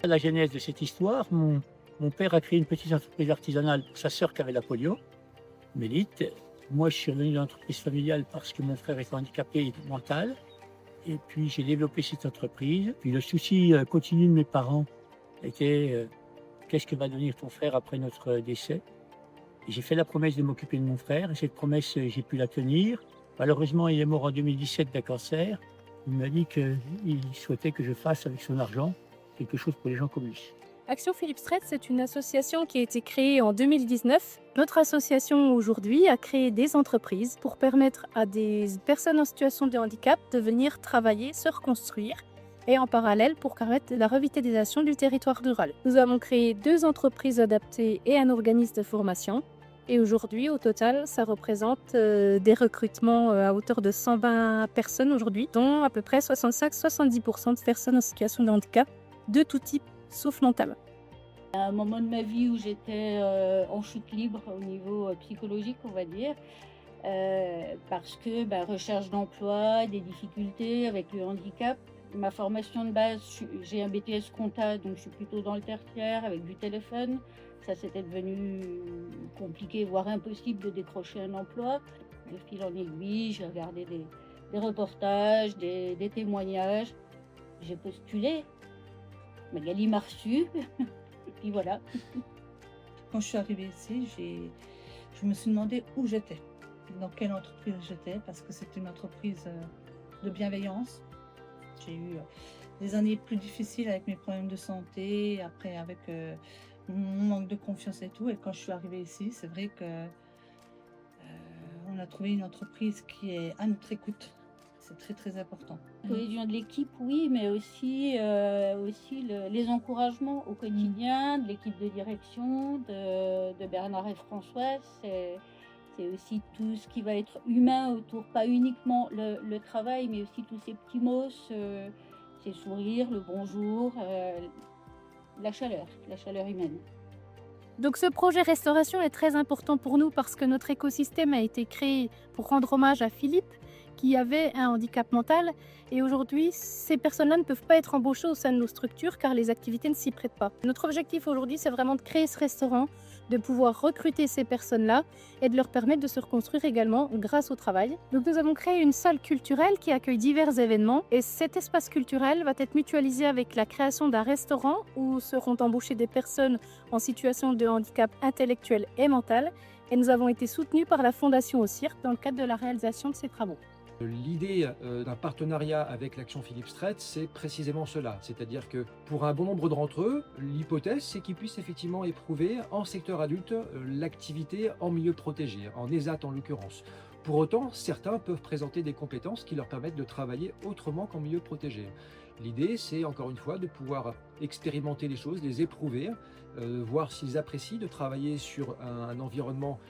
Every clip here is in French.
À la genèse de cette histoire, mon père a créé une petite entreprise artisanale pour sa sœur qui avait la polio, Mélite. Moi, je suis revenu dans l'entreprise familiale parce que mon frère était handicapé mental. Et puis, j'ai développé cette entreprise. Puis, le souci continu de mes parents était qu'est-ce que va devenir ton frère après notre décès? Et j'ai fait la promesse de m'occuper de mon frère. Et cette promesse, j'ai pu la tenir. Malheureusement, il est mort en 2017 d'un cancer. Il m'a dit qu'il souhaitait que je fasse avec son argent quelque chose pour les gens comme lui. Action Philippe Stretz, c'est une association qui a été créée en 2019. Notre association aujourd'hui a créé des entreprises pour permettre à des personnes en situation de handicap de venir travailler, se reconstruire et en parallèle pour permettre la revitalisation du territoire rural. Nous avons créé 2 entreprises adaptées et un organisme de formation. Et aujourd'hui, au total, ça représente des recrutements à hauteur de 120 personnes aujourd'hui, dont à peu près 65-70% de personnes en situation de handicap de tout type, sauf mental. À un moment de ma vie où j'étais en chute libre au niveau psychologique, on va dire, parce que recherche d'emploi, des difficultés avec le handicap. Ma formation de base, j'ai un BTS compta, donc je suis plutôt dans le tertiaire avec du téléphone. Ça, c'était devenu compliqué, voire impossible de décrocher un emploi. De fil en aiguille, j'ai regardé des reportages, des témoignages. J'ai postulé. Magali m'a reçue. Et puis voilà. Quand je suis arrivée ici, je me suis demandé où j'étais, dans quelle entreprise j'étais, parce que c'était une entreprise de bienveillance. J'ai eu des années plus difficiles avec mes problèmes de santé, après avec mon manque de confiance et tout. Et quand je suis arrivée ici, c'est vrai que on a trouvé une entreprise qui est à notre écoute. C'est très très important. Cohésion de l'équipe, oui, mais aussi les encouragements au quotidien de l'équipe de direction, de Bernard et François. C'est aussi tout ce qui va être humain autour, pas uniquement le travail, mais aussi tous ces petits mots, ces sourires, le bonjour, la chaleur humaine. Donc ce projet restauration est très important pour nous parce que notre écosystème a été créé pour rendre hommage à Philippe qui avait un handicap mental et aujourd'hui ces personnes-là ne peuvent pas être embauchées au sein de nos structures car les activités ne s'y prêtent pas. Notre objectif aujourd'hui c'est vraiment de créer ce restaurant, de pouvoir recruter ces personnes-là et de leur permettre de se reconstruire également grâce au travail. Donc nous avons créé une salle culturelle qui accueille divers événements et cet espace culturel va être mutualisé avec la création d'un restaurant où seront embauchées des personnes en situation de handicap intellectuel et mental et nous avons été soutenus par la Fondation OSIRT dans le cadre de la réalisation de ces travaux. L'idée d'un partenariat avec l'Action Philippe Stretz, c'est précisément cela. C'est-à-dire que pour un bon nombre d'entre eux, l'hypothèse, c'est qu'ils puissent effectivement éprouver en secteur adulte l'activité en milieu protégé, en ESAT en l'occurrence. Pour autant, certains peuvent présenter des compétences qui leur permettent de travailler autrement qu'en milieu protégé. L'idée, c'est encore une fois de pouvoir expérimenter les choses, les éprouver, voir s'ils apprécient de travailler sur un environnement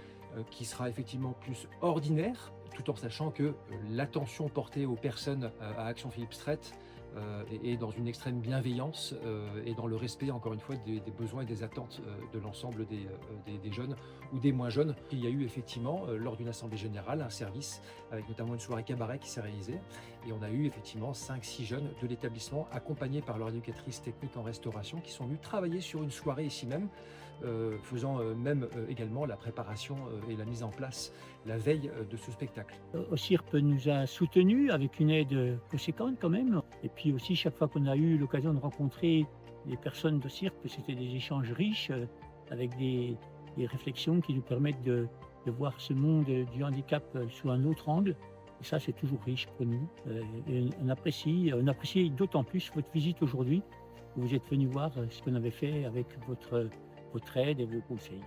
qui sera effectivement plus ordinaire, tout en sachant que l'attention portée aux personnes à Action Philippe Stretz est dans une extrême bienveillance et dans le respect, encore une fois, des besoins et des attentes de l'ensemble des jeunes ou des moins jeunes. Il y a eu effectivement, lors d'une assemblée générale, un service avec notamment une soirée cabaret qui s'est réalisée et on a eu effectivement 5-6 jeunes de l'établissement accompagnés par leur éducatrice technique en restauration qui sont venus travailler sur une soirée ici même, faisant même également la préparation et la mise en place la veille de ce spectacle. OSIRP nous a soutenus avec une aide conséquente quand même. Et puis aussi, chaque fois qu'on a eu l'occasion de rencontrer les personnes d'OSIRP, c'était des échanges riches avec des réflexions qui nous permettent de voir ce monde du handicap sous un autre angle. Et ça, c'est toujours riche pour nous. Et on apprécie d'autant plus votre visite aujourd'hui. Vous êtes venu voir ce qu'on avait fait avec votre aide et vos conseils.